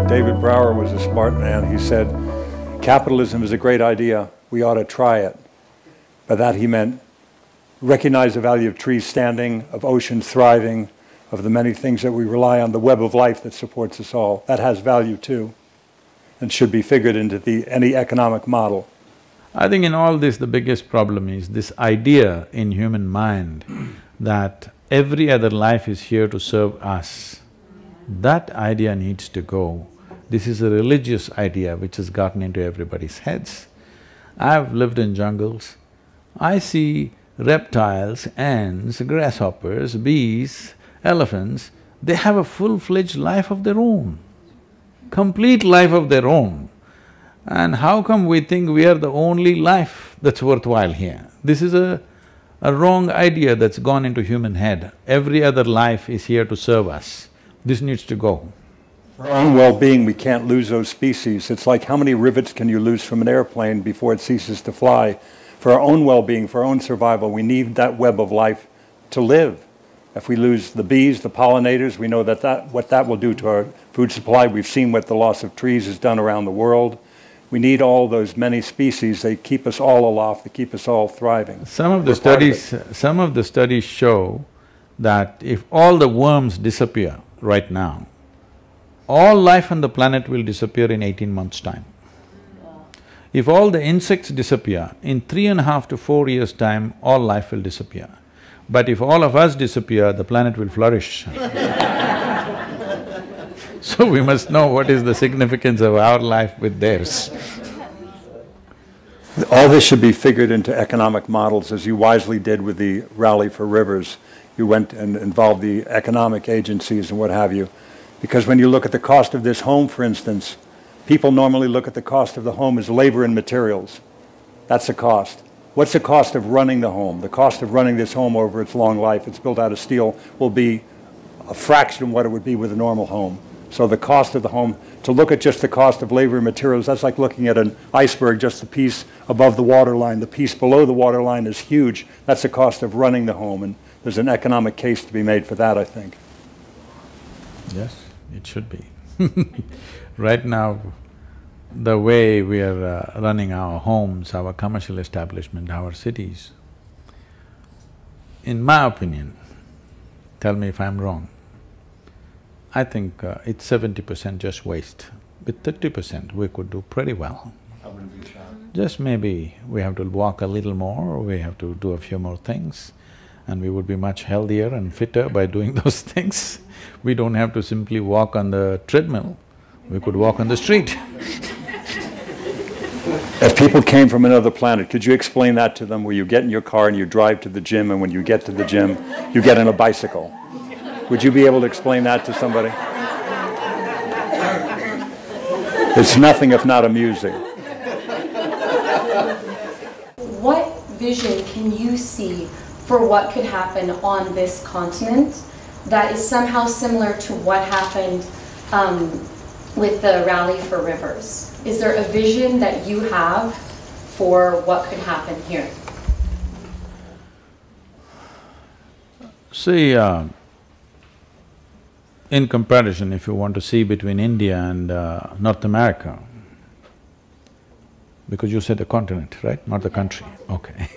David Brower was a smart man. He said, capitalism is a great idea, we ought to try it. By that he meant recognize the value of trees standing, of oceans thriving, of the many things that we rely on, the web of life that supports us all. That has value too, and should be figured into any economic model. I think in all this, the biggest problem is this idea in human mind that every other life is here to serve us. That idea needs to go. This is a religious idea which has gotten into everybody's heads. I've lived in jungles. I see reptiles, ants, grasshoppers, bees, elephants, they have a full-fledged life of their own, complete life of their own. And how come we think we are the only life that's worthwhile here? This is a wrong idea that's gone into human head. Every other life is here to serve us. This needs to go. For our own well-being, we can't lose those species. It's like how many rivets can you lose from an airplane before it ceases to fly? For our own well-being, for our own survival, we need that web of life to live. If we lose the bees, the pollinators, we know what that will do to our food supply. We've seen what the loss of trees has done around the world. We need all those many species. They keep us all aloft, they keep us all thriving. Some of the studies show that if all the worms disappear right now, all life on the planet will disappear in 18 months' time. If all the insects disappear, in 3.5 to 4 years' time, all life will disappear. But if all of us disappear, the planet will flourish. So we must know what is the significance of our life with theirs. All this should be figured into economic models, as you wisely did with the Rally for Rivers. You went and involved the economic agencies and what have you. Because when you look at the cost of this home, for instance, people normally look at the cost of the home as labor and materials. That's the cost. What's the cost of running the home? The cost of running this home over its long life, it's built out of steel, will be a fraction of what it would be with a normal home. So the cost of the home, to look at just the cost of labor and materials, that's like looking at an iceberg, just the piece above the waterline. The piece below the waterline is huge. That's the cost of running the home, and there's an economic case to be made for that, I think. Yes, it should be. Right now, the way we are running our homes, our commercial establishment, our cities, in my opinion, tell me if I'm wrong, I think it's 70% just waste. With 30% we could do pretty well. Just maybe we have to walk a little more, we have to do a few more things, and we would be much healthier and fitter by doing those things. We don't have to simply walk on the treadmill, we could walk on the street. If people came from another planet, could you explain that to them, where you get in your car and you drive to the gym, and when you get to the gym, you get on a bicycle? Would you be able to explain that to somebody? It's nothing if not amusing. What vision can you see for what could happen on this continent that is somehow similar to what happened with the Rally for Rivers? Is there a vision that you have for what could happen here? See, in comparison, if you want to see between India and North America, because you said the continent, right? Not the country, okay.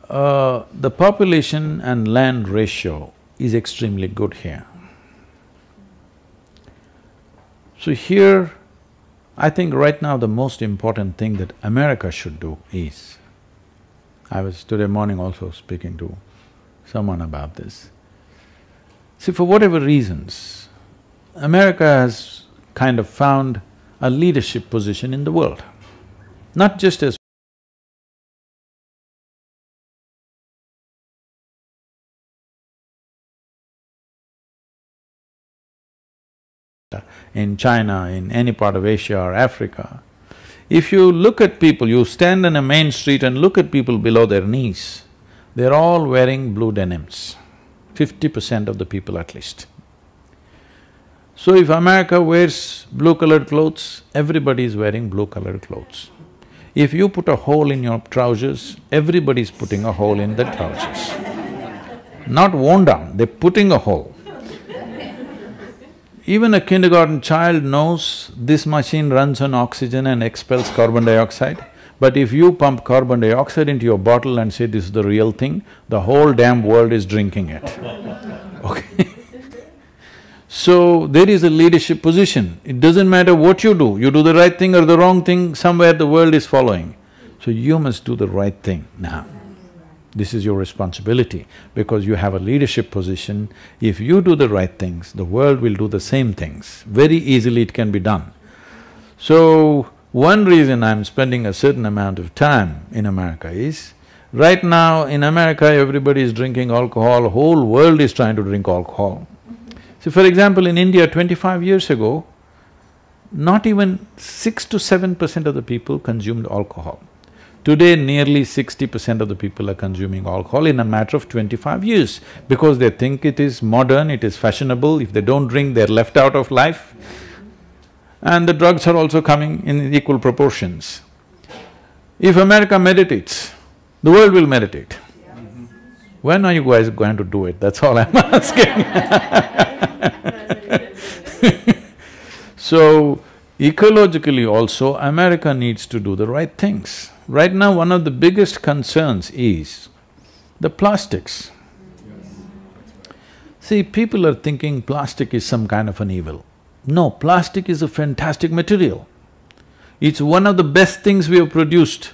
The population and land ratio is extremely good here. So here, I think right now the most important thing that America should do is, I was today morning also speaking to someone about this. See, for whatever reasons, America has kind of found a leadership position in the world, not just as in China, in any part of Asia or Africa. If you look at people, you stand on a main street and look at people below their knees, they're all wearing blue denims, 50% of the people at least. So if America wears blue-colored clothes, everybody is wearing blue-colored clothes. If you put a hole in your trousers, everybody's putting a hole in the trousers. Not worn down, they're putting a hole. Even a kindergarten child knows this machine runs on oxygen and expels carbon dioxide. But if you pump carbon dioxide into your bottle and say this is the real thing, the whole damn world is drinking it. Okay? So, there is a leadership position. It doesn't matter what you do the right thing or the wrong thing, somewhere the world is following. So you must do the right thing now. This is your responsibility because you have a leadership position. If you do the right things, the world will do the same things. Very easily it can be done. So, one reason I'm spending a certain amount of time in America is, right now in America everybody is drinking alcohol, whole world is trying to drink alcohol. So for example, in India 25 years ago, not even 6 to 7% of the people consumed alcohol. Today, nearly 60% of the people are consuming alcohol in a matter of 25 years because they think it is modern, it is fashionable. If they don't drink, they're left out of life. And the drugs are also coming in equal proportions. If America meditates, the world will meditate. When are you guys going to do it? That's all I'm asking. So, ecologically also, America needs to do the right things. Right now, one of the biggest concerns is the plastics. See, people are thinking plastic is some kind of an evil. No, plastic is a fantastic material. It's one of the best things we have produced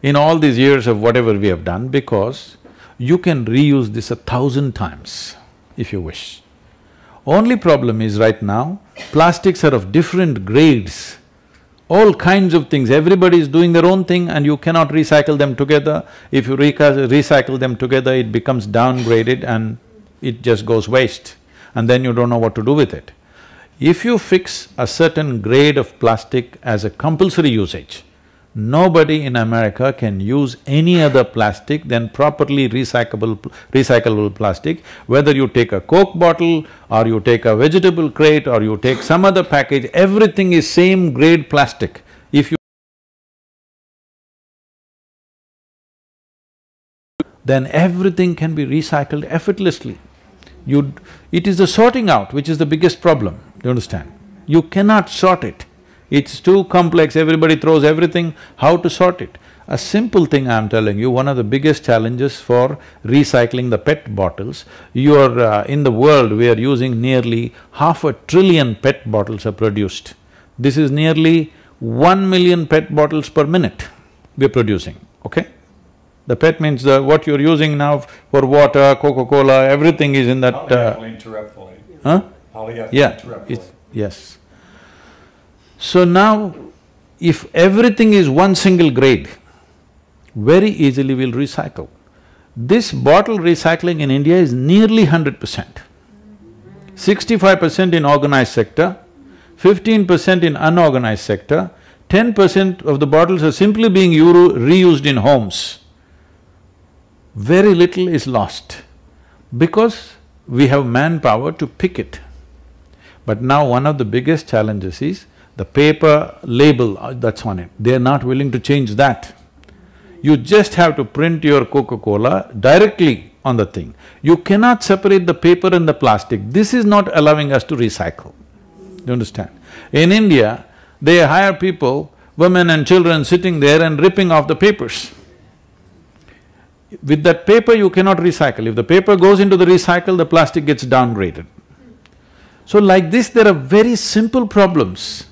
in all these years of whatever we have done because you can reuse this 1,000 times if you wish. Only problem is right now, plastics are of different grades, all kinds of things, everybody is doing their own thing and you cannot recycle them together. If you recycle them together, it becomes downgraded and it just goes waste and then you don't know what to do with it. If you fix a certain grade of plastic as a compulsory usage, nobody in America can use any other plastic than properly recyclable plastic. Whether you take a Coke bottle or you take a vegetable crate or you take some other package, everything is same grade plastic. If you… then everything can be recycled effortlessly. It is the sorting out which is the biggest problem, do you understand? You cannot sort it. It's too complex, everybody throws everything, how to sort it? A simple thing I'm telling you, one of the biggest challenges for recycling the PET bottles, in the world we are using nearly 500 billion PET bottles are produced. This is nearly 1 million PET bottles per minute we're producing, okay? The PET means what you're using now for water, Coca-Cola, everything is in that… Polyethylene terephthalate. Huh? Polyethylene terephthalate. Yes. So now, if everything is one single grade, very easily we'll recycle. This bottle recycling in India is nearly 100%. 65% in organized sector, 15% in unorganized sector, 10% of the bottles are simply being reused in homes. Very little is lost because we have manpower to pick it. But now one of the biggest challenges is the paper label that's on it, they're not willing to change that. You just have to print your Coca-Cola directly on the thing. You cannot separate the paper and the plastic. This is not allowing us to recycle. Do you understand? In India, they hire people, women and children sitting there and ripping off the papers. With that paper you cannot recycle. If the paper goes into the recycle, the plastic gets downgraded. So like this, there are very simple problems.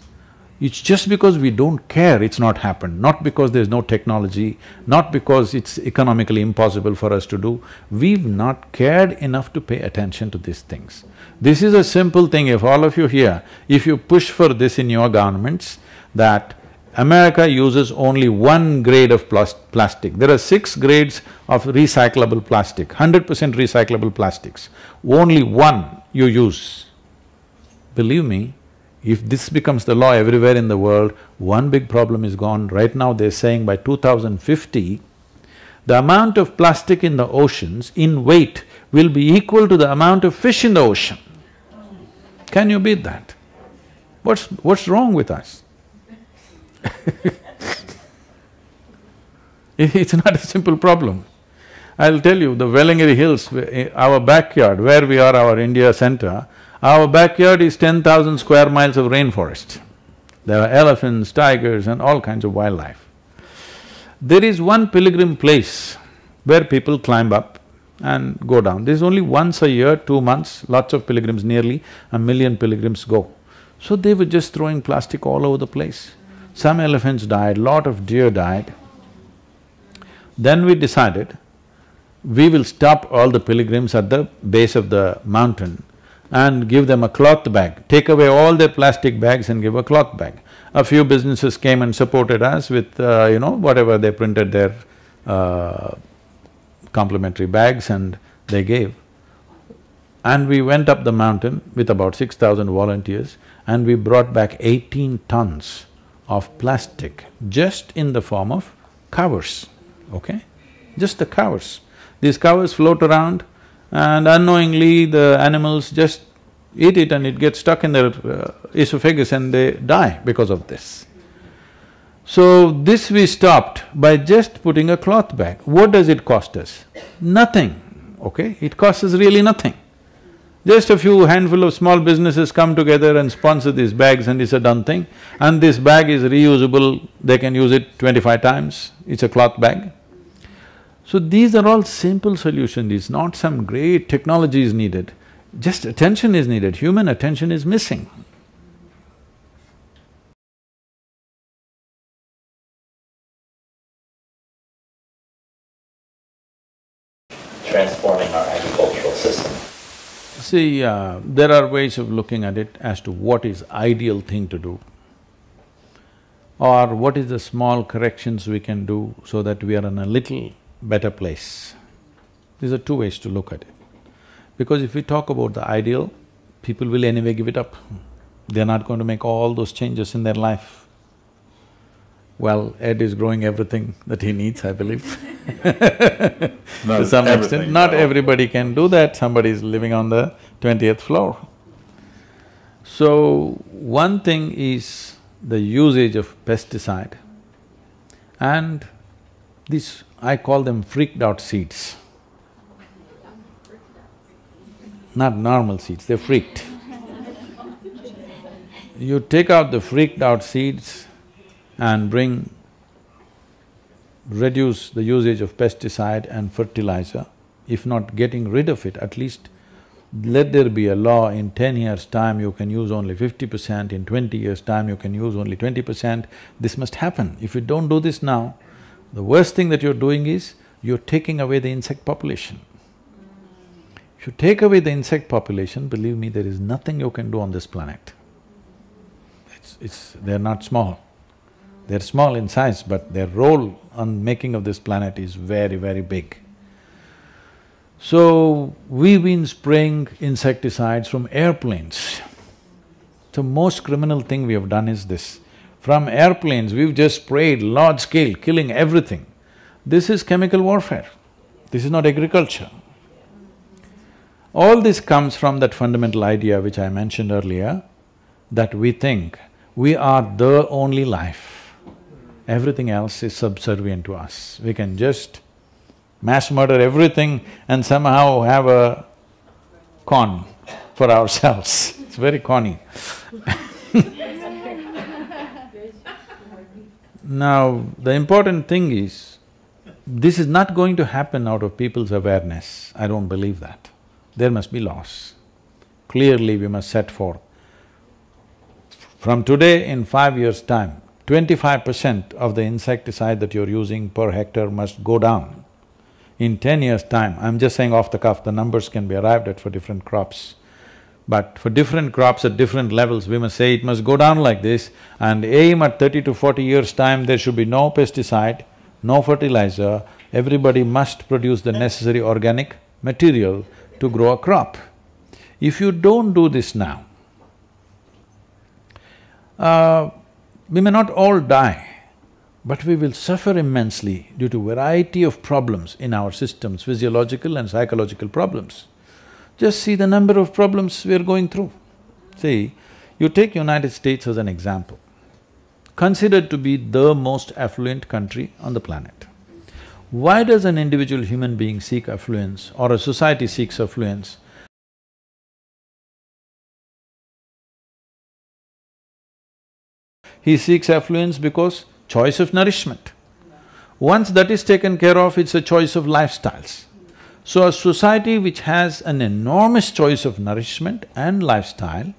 It's just because we don't care it's not happened, not because there's no technology, not because it's economically impossible for us to do. We've not cared enough to pay attention to these things. This is a simple thing, if all of you here, if you push for this in your governments, that America uses only one grade of plastic. There are 6 grades of recyclable plastic, 100% recyclable plastics. Only one you use. Believe me, if this becomes the law everywhere in the world, one big problem is gone. Right now they're saying by 2050, the amount of plastic in the oceans in weight will be equal to the amount of fish in the ocean. Can you beat that? What's wrong with us? It's not a simple problem. I'll tell you, the Wellingary Hills, our backyard, where we are, our India center, Our backyard is 10,000 square miles of rainforest. There are elephants, tigers and all kinds of wildlife. There is one pilgrim place where people climb up and go down. This is only once a year, 2 months, lots of pilgrims, nearly 1 million pilgrims go. So they were just throwing plastic all over the place. Some elephants died, lot of deer died. Then we decided, we will stop all the pilgrims at the base of the mountain and give them a cloth bag. Take away all their plastic bags and give a cloth bag. A few businesses came and supported us with, whatever they printed their complimentary bags and they gave. And we went up the mountain with about 6,000 volunteers and we brought back 18 tons of plastic just in the form of covers, okay? Just the covers. These covers float around and unknowingly the animals just eat it and it gets stuck in their esophagus and they die because of this. So this we stopped by just putting a cloth bag. What does it cost us? Nothing, okay? It costs us really nothing. Just a few handful of small businesses come together and sponsor these bags and it's a done thing. And this bag is reusable, they can use it 25 times, it's a cloth bag. So these are all simple solutions, it's not some great technology is needed, just attention is needed, human attention is missing. Transforming our agricultural system. See, there are ways of looking at it as to what is ideal thing to do or what is the small corrections we can do so that we are in a little better place. These are two ways to look at it. Because if we talk about the ideal, people will anyway give it up. They're not going to make all those changes in their life. Well, Ed is growing everything that he needs, I believe. To some extent, not everybody can do that, somebody is living on the 20th floor. So, one thing is the usage of pesticide and this, I call them freaked out seeds. Not normal seeds, they're freaked. You take out the freaked out seeds and reduce the usage of pesticide and fertilizer. If not getting rid of it, at least let there be a law, in 10 years' time you can use only 50%, in 20 years' time you can use only 20%. This must happen. If you don't do this now, the worst thing that you're doing is, you're taking away the insect population. If you take away the insect population, believe me, there is nothing you can do on this planet. They're not small. They're small in size, but their role on making of this planet is very, very big. So, we've been spraying insecticides from airplanes. The most criminal thing we have done is this. From airplanes, we've just sprayed large scale, killing everything. This is chemical warfare, this is not agriculture. All this comes from that fundamental idea which I mentioned earlier, that we think we are the only life. Everything else is subservient to us. We can just mass murder everything and somehow have a con for ourselves. It's very conny. Now, the important thing is, this is not going to happen out of people's awareness. I don't believe that. There must be laws. Clearly we must set forth. From today, in 5 years' time, 25% of the insecticide that you're using per hectare must go down. In 10 years' time, I'm just saying off the cuff, the numbers can be arrived at for different crops. But for different crops at different levels, we must say it must go down like this and aim at 30 to 40 years' time, there should be no pesticide, no fertilizer, everybody must produce the necessary organic material to grow a crop. If you don't do this now, we may not all die, but we will suffer immensely due to variety of problems in our systems, physiological and psychological problems. Just see the number of problems we are going through. See, you take United States as an example, considered to be the most affluent country on the planet. Why does an individual human being seek affluence or a society seeks affluence? He seeks affluence because choice of nourishment. Once that is taken care of, it's a choice of lifestyles. So a society which has an enormous choice of nourishment and lifestyle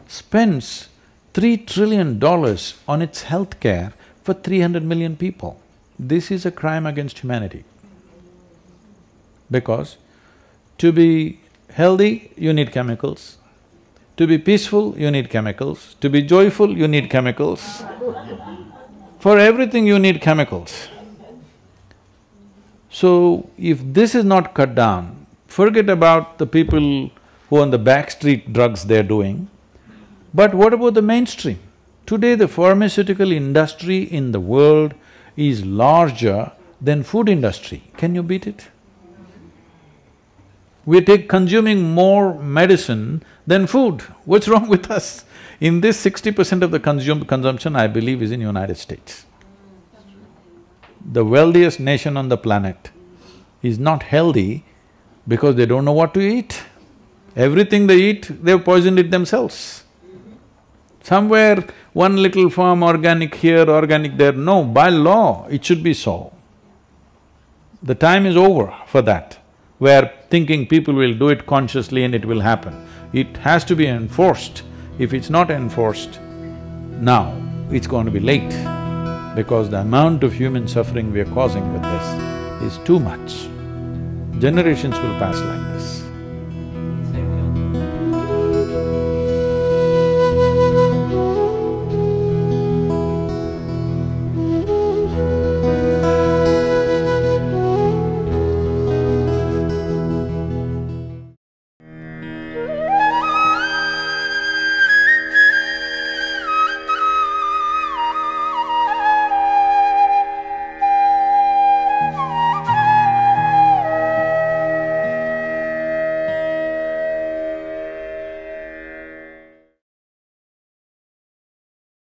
spends $3 trillion on its healthcare for 300 million people. This is a crime against humanity. Because to be healthy, you need chemicals. To be peaceful, you need chemicals. To be joyful, you need chemicals. For everything, you need chemicals. So, if this is not cut down, forget about the people who on the back street drugs they're doing, but what about the mainstream? Today, the pharmaceutical industry in the world is larger than food industry. Can you beat it? We're consuming more medicine than food. What's wrong with us? In this 60% of the consumption, I believe, is in United States. The wealthiest nation on the planet is not healthy because they don't know what to eat. Everything they eat, they've poisoned it themselves. Somewhere, one little farm, organic here, organic there, no, by law, it should be so. The time is over for that, where thinking people will do it consciously and it will happen. It has to be enforced. If it's not enforced, now it's going to be late, because the amount of human suffering we are causing with this is too much. Generations will pass like that.